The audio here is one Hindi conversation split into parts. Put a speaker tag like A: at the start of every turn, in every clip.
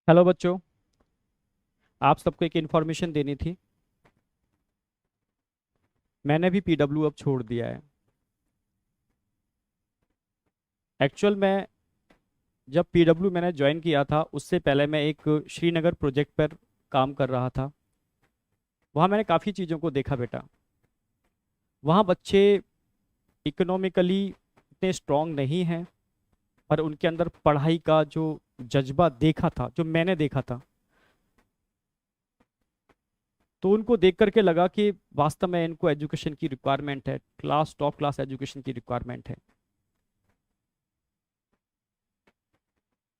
A: हेलो बच्चों। आप सबको एक इन्फॉर्मेशन देनी थी। मैंने भी पीडब्ल्यू अब छोड़ दिया है। एक्चुअल में जब पीडब्ल्यू मैंने ज्वाइन किया था उससे पहले मैं एक श्रीनगर प्रोजेक्ट पर काम कर रहा था। वहाँ मैंने काफ़ी चीज़ों को देखा बेटा। वहाँ बच्चे इकोनॉमिकली इतने स्ट्रांग नहीं हैं, पर उनके अंदर पढ़ाई का जो जज्बा देखा था, जो मैंने देखा था, तो उनको देख करके लगा कि वास्तव में इनको एजुकेशन की रिक्वायरमेंट है, टॉप क्लास एजुकेशन की रिक्वायरमेंट है।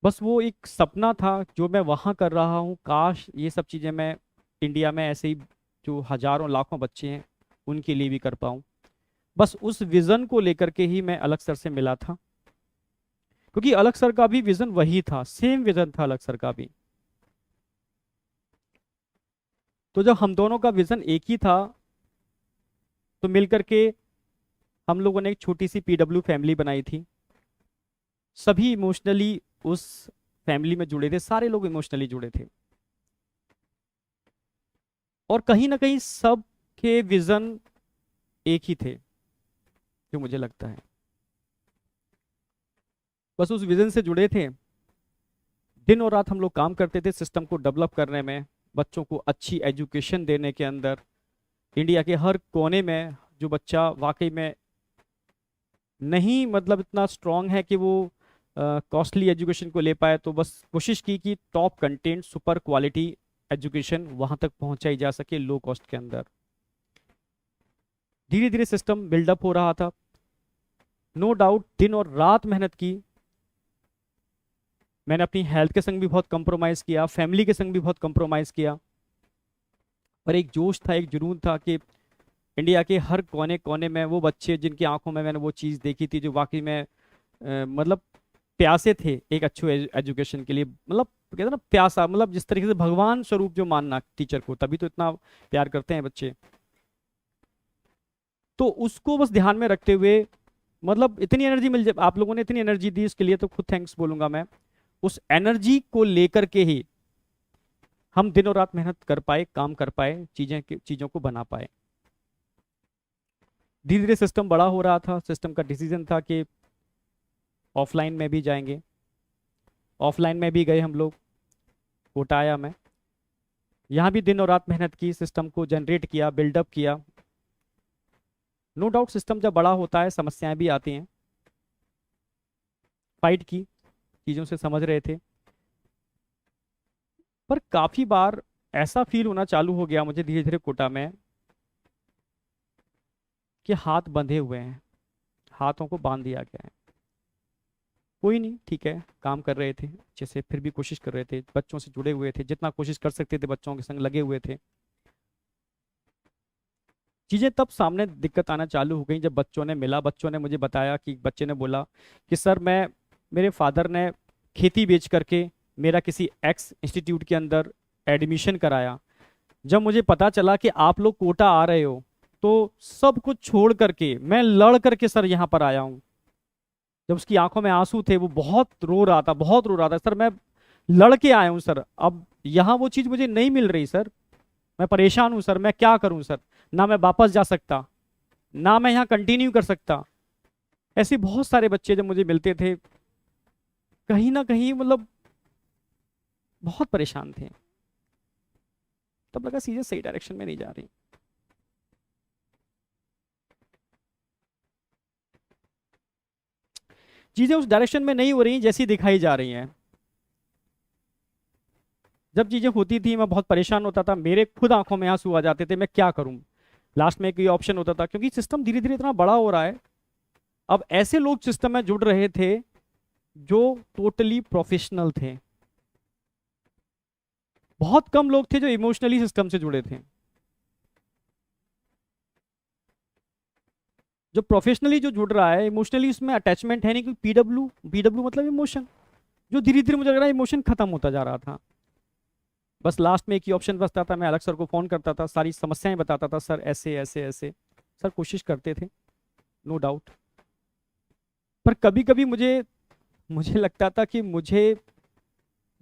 A: बस वो एक सपना था जो मैं वहाँ कर रहा हूँ, काश ये सब चीज़ें मैं इंडिया में ऐसे ही जो हजारों लाखों बच्चे हैं उनके लिए भी कर पाऊँ। बस उस विज़न को लेकर के ही मैं अलग सर से मिला था, क्योंकि अलग सर का भी विज़न वही था, सेम विज़न था अलग सर का भी। तो जब हम दोनों का विज़न एक ही था, तो मिल करके हम लोगों ने एक छोटी सी पीडब्ल्यू फैमिली बनाई थी। सभी इमोशनली उस फैमिली में जुड़े थे, सारे लोग इमोशनली जुड़े थे, और कहीं ना कहीं सब के विज़न एक ही थे, जो मुझे लगता है। बस उस विजन से जुड़े थे। दिन और रात हम लोग काम करते थे सिस्टम को डेवलप करने में, बच्चों को अच्छी एजुकेशन देने के अंदर। इंडिया के हर कोने में जो बच्चा वाकई में नहीं मतलब इतना स्ट्रांग है कि वो कॉस्टली एजुकेशन को ले पाए, तो बस कोशिश की कि top content super quality education वहां तक पहुंचाई जा सके लो कॉस्ट के अंदर। धीरे धीरे सिस्टम बिल्डअप हो रहा था। नो डाउट दिन और रात मेहनत की। मैंने अपनी हेल्थ के संग भी बहुत कंप्रोमाइज़ किया, फैमिली के संग भी बहुत कंप्रोमाइज़ किया, पर एक जोश था, एक जुनून था कि इंडिया के हर कोने कोने में वो बच्चे जिनकी आंखों में मैंने वो चीज़ देखी थी, जो वाकई में मतलब प्यासे थे एक अच्छे एजुकेशन के लिए। मतलब कहते हैं ना प्यासा, मतलब जिस तरीके से भगवान स्वरूप जो मानना टीचर को, तभी तो इतना प्यार करते हैं बच्चे। तो उसको बस ध्यान में रखते हुए, मतलब इतनी एनर्जी मिल जाए, आप लोगों ने इतनी एनर्जी दी, इसके लिए तो खुद थैंक्स बोलूंगा मैं। उस एनर्जी को लेकर के ही हम दिन और रात मेहनत कर पाए, काम कर पाए, चीज़ों को बना पाए। धीरे धीरे सिस्टम बड़ा हो रहा था। सिस्टम का डिसीजन था कि ऑफलाइन में भी जाएंगे। ऑफलाइन में भी गए हम लोग, कोटा आया मैं। यहाँ भी दिन और रात मेहनत की, सिस्टम को जनरेट किया, बिल्डअप किया। नो डाउट सिस्टम जब बड़ा होता है समस्याएं भी आती हैं। फाइट की, चीज़ों से समझ रहे थे, पर काफ़ी बार ऐसा फील होना चालू हो गया मुझे धीरे धीरे कोटा में कि हाथ बंधे हुए हैं, हाथों को बांध दिया गया है। कोई नहीं, ठीक है, काम कर रहे थे अच्छे से, फिर भी कोशिश कर रहे थे, बच्चों से जुड़े हुए थे, जितना कोशिश कर सकते थे बच्चों के संग लगे हुए थे। चीज़ें तब सामने दिक्कत आना चालू हो गई जब बच्चों ने मिला, बच्चों ने मुझे बताया कि बच्चे ने बोला कि सर मैं, मेरे फादर ने खेती बेच करके मेरा किसी एक्स इंस्टीट्यूट के अंदर एडमिशन कराया। जब मुझे पता चला कि आप लोग कोटा आ रहे हो, तो सब कुछ छोड़ करके मैं लड़ करके सर यहाँ पर आया हूँ। जब उसकी आंखों में आंसू थे, वो बहुत रो रहा था, बहुत रो रहा था, सर मैं लड़के आया हूँ सर, अब यहाँ वो चीज़ मुझे नहीं मिल रही सर, मैं परेशान हूँ सर, मैं क्या करूँ सर, ना मैं वापस जा सकता, ना मैं यहाँ कंटिन्यू कर सकता। ऐसे बहुत सारे बच्चे जब मुझे मिलते थे, कहीं ना कहीं मतलब बहुत परेशान थे। तब लगा चीजें सही डायरेक्शन में नहीं जा रही। चीजें उस डायरेक्शन में नहीं हो रही जैसी दिखाई जा रही हैं। जब चीजें होती थी मैं बहुत परेशान होता था, मेरे खुद आंखों में आंसू आ जाते थे, मैं क्या करूं। लास्ट में एक ये ऑप्शन होता था, क्योंकि सिस्टम धीरे धीरे इतना बड़ा हो रहा है, अब ऐसे लोग सिस्टम में जुड़ रहे थे जो टोटली प्रोफेशनल थे। बहुत कम लोग थे जो इमोशनली सिस्टम से जुड़े थे। जो प्रोफेशनली जो जुड़ रहा है, इमोशनली उसमें अटैचमेंट है नहीं, क्योंकि पीडब्ल्यू पीडब्ल्यू मतलब इमोशन, जो धीरे धीरे मुझे लग रहा है इमोशन खत्म होता जा रहा था। बस लास्ट में एक ही ऑप्शन बचता था, मैं अलग सर को फोन करता था, सारी समस्याएं बताता था, सर ऐसे ऐसे ऐसे। सर कोशिश करते थे, नो डाउट, पर कभी कभी मुझे मुझे लगता था कि मुझे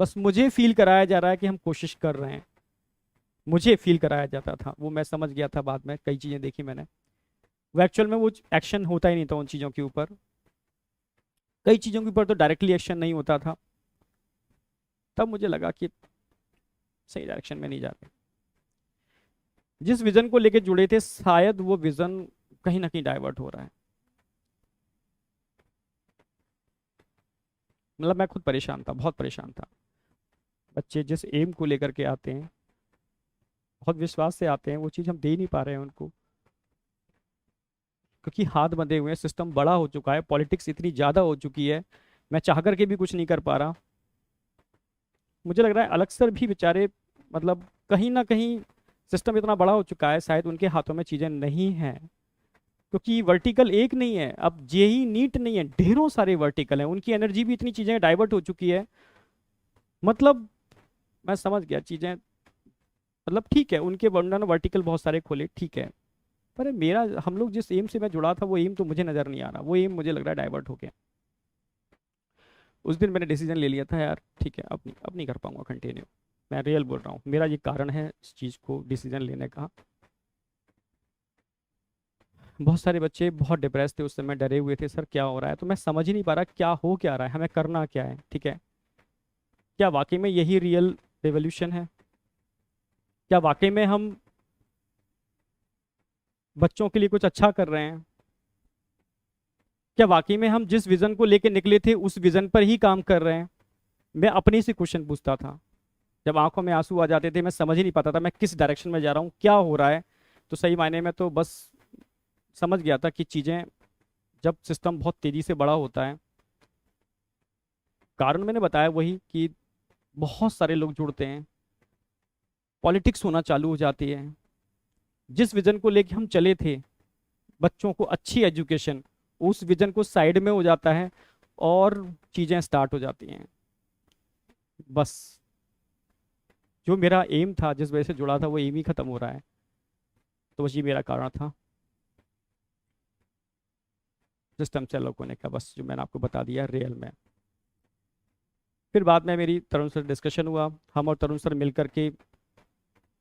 A: बस मुझे फील कराया जा रहा है कि हम कोशिश कर रहे हैं, मुझे फील कराया जाता था, वो मैं समझ गया था बाद में, कई चीज़ें देखी मैंने, वो एक्चुअल में वो एक्शन होता ही नहीं था उन चीज़ों के ऊपर, कई चीज़ों के ऊपर तो डायरेक्टली एक्शन नहीं होता था। तब मुझे लगा कि सही डायरेक्शन में नहीं जा रहे, जिस विजन को लेके जुड़े थे शायद वो विजन कहीं ना कहीं डाइवर्ट हो रहा है। मतलब मैं खुद परेशान था, बहुत परेशान था। बच्चे जिस एम को लेकर के आते हैं, बहुत विश्वास से आते हैं, वो चीज़ हम दे नहीं पा रहे हैं उनको, क्योंकि हाथ बंधे हुए हैं, सिस्टम बड़ा हो चुका है, पॉलिटिक्स इतनी ज़्यादा हो चुकी है, मैं चाह करके भी कुछ नहीं कर पा रहा। मुझे लग रहा है अलग सर भी बेचारे, मतलब कहीं ना कहीं सिस्टम इतना बड़ा हो चुका है, शायद उनके हाथों में चीज़ें नहीं हैं, क्योंकि वर्टिकल एक नहीं है, अब जेई नीट नहीं है, ढेरों सारे वर्टिकल हैं, उनकी एनर्जी भी इतनी चीज़ें डाइवर्ट हो चुकी है। मतलब मैं समझ गया चीज़ें, मतलब ठीक है उनके उन्होंने वर्टिकल बहुत सारे खोले, ठीक है, पर मेरा, हम लोग जिस एम से मैं जुड़ा था वो एम तो मुझे नज़र नहीं आ रहा, वो एम मुझे लग रहा है डाइवर्ट हो गया। उस दिन मैंने डिसीजन ले लिया था यार, ठीक है अब नहीं कर पाऊंगा कंटिन्यू, मैं रियल बोल रहा हूँ, मेरा ये कारण है इस चीज़ को डिसीजन लेने का। बहुत सारे बच्चे बहुत डिप्रेस थे उस समय, डरे हुए थे, सर क्या हो रहा है, तो मैं समझ ही नहीं पा रहा क्या हो क्या रहा है, हमें करना क्या है, ठीक है, क्या वाकई में यही रियल रेवोल्यूशन है, क्या वाकई में हम बच्चों के लिए कुछ अच्छा कर रहे हैं, क्या वाकई में हम जिस विजन को लेके निकले थे उस विजन पर ही काम कर रहे हैं। मैं अपने से क्वेश्चन पूछता था, जब आंखों में आंसू आ जाते थे, मैं समझ ही नहीं पाता था मैं किस डायरेक्शन में जा रहा हूँ, क्या हो रहा है। तो सही मायने में तो बस समझ गया था कि चीज़ें, जब सिस्टम बहुत तेज़ी से बड़ा होता है, कारण मैंने बताया वही कि बहुत सारे लोग जुड़ते हैं, पॉलिटिक्स होना चालू हो जाती है, जिस विजन को लेके हम चले थे, बच्चों को अच्छी एजुकेशन, उस विजन को साइड में हो जाता है और चीज़ें स्टार्ट हो जाती हैं। बस जो मेरा एम था, जिस वजह से जुड़ा था, वो एम ही खत्म हो रहा है। तो बस ये मेरा कारण था सिस्टम से अलग होने का, बस जो मैंने आपको बता दिया रियल में। फिर बाद में मेरी तरुण सर डिस्कशन हुआ, हम और तरुण सर मिल करके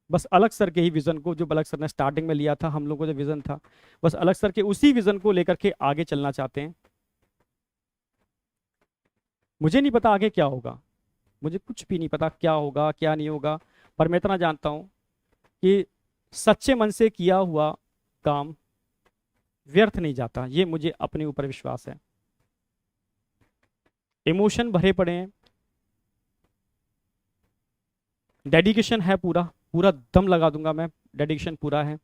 A: बस अलग सर के ही विजन को, जो अलग सर ने स्टार्टिंग में लिया था, हम लोगों का जो विजन था, बस अलग सर के उसी विजन को लेकर के आगे चलना चाहते हैं। मुझे नहीं पता आगे क्या होगा, मुझे कुछ भी नहीं पता क्या होगा क्या नहीं होगा, पर मैं इतना जानता हूँ कि सच्चे मन से किया हुआ काम व्यर्थ नहीं जाता, ये मुझे अपने ऊपर विश्वास है। इमोशन भरे पड़े हैं, डेडिकेशन है, पूरा पूरा दम लगा दूंगा मैं, डेडिकेशन पूरा है,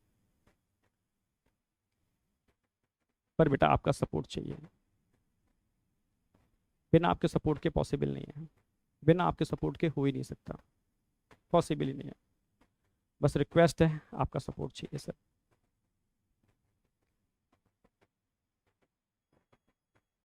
A: पर बेटा आपका सपोर्ट चाहिए, बिना आपके सपोर्ट के पॉसिबल नहीं है, बिना आपके सपोर्ट के हो ही नहीं सकता, पॉसिबल ही नहीं है। बस रिक्वेस्ट है, आपका सपोर्ट चाहिए सर।